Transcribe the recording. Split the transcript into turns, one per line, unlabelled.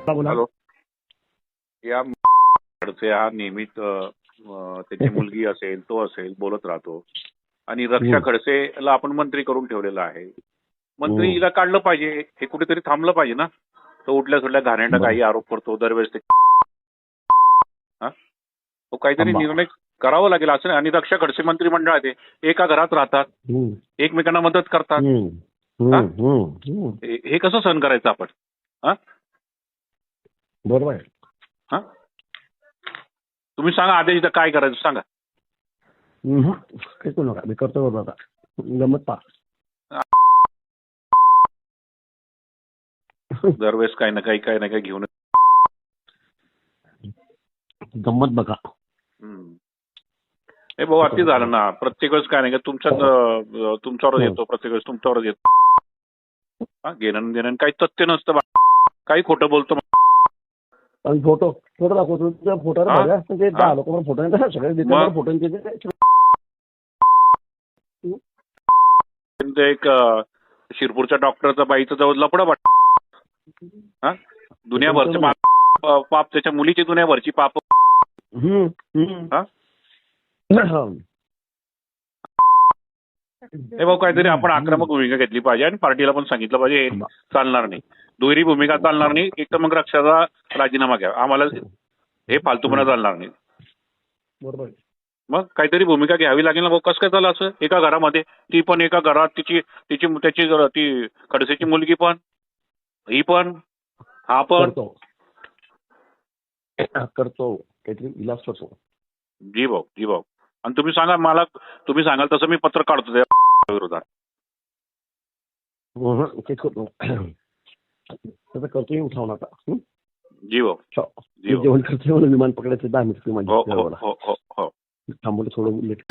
बोला.
हॅलो. या कडचे हा नेहमीच त्याची मुलगी असेल तो असेल बोलत राहतो आणि रक्षा खडसेला आपण मंत्री करून ठेवलेला आहे. मंत्री हिला काढलं पाहिजे, हे कुठेतरी थांबलं पाहिजे ना. तो उठल्या सुटल्या घाणेरडा काही आरोप करतो दरवेळेस ते. तो काहीतरी निर्णय करावा लागेल असं. आणि रक्षा खडसे मंत्रिमंडळात एका घरात राहतात, एकमेकांना मदत करतात. हे कसं सहन करायचं आपण?
बरोबर आहे.
तुम्ही सांगा आदेश काय करायचं सांगा.
काही करू नका, मी करतो बरोबर. आता गमत पा
दरवेळेस काही ना काही घेऊन
गंमत बघा.
हे भाऊ अति झालं ना. प्रत्येक वेळेस काय नाही का तुमच्यावरच येतो, प्रत्येक वेळेस तुमच्यावरच येतो. घेणं देणं काही तथ्य नसतं, काही खोटं बोलतो.
फोटो दाखवतो तुझ्या फोटोवर म्हणजे 10 लोक फोटो सगळे फोटो.
एक शिरपूरच्या डॉक्टरचा बाईचं जवळ लपडं वाटत. दुनियाभरचं पाप त्याच्या मुलीची दुनियाभरची पाप. हे भाऊ काहीतरी आपण आक्रमक भूमिका घेतली पाहिजे आणि पार्टीला पण सांगितलं पाहिजे हे चालणार नाही, दुहेरी भूमिका चालणार नाही. एक तर मग रक्षाचा राजीनामा घ्या, आम्हाला हे फालतूपणा चालणार नाही.
बरोबर.
मग काहीतरी भूमिका घ्यावी लागेल ना भाऊ. कसं काय झालं असं एका घरामध्ये? ती पण एका घरात, त्याची खडसेची मुलगी पण, ही पण, हा पण
करतो काहीतरी इलाज करतो.
जी भाऊ. आणि तुम्ही सांगा मला, तुम्ही सांगाल तसं मी पत्र काढतो त्या विरोधात.
तसं करतोय, उठाव नका.
जी भाऊ.
जेवण करतोय म्हणून विमान पकडायचं 10 मिनिट
हो.
थांबवलं थोडं लेट.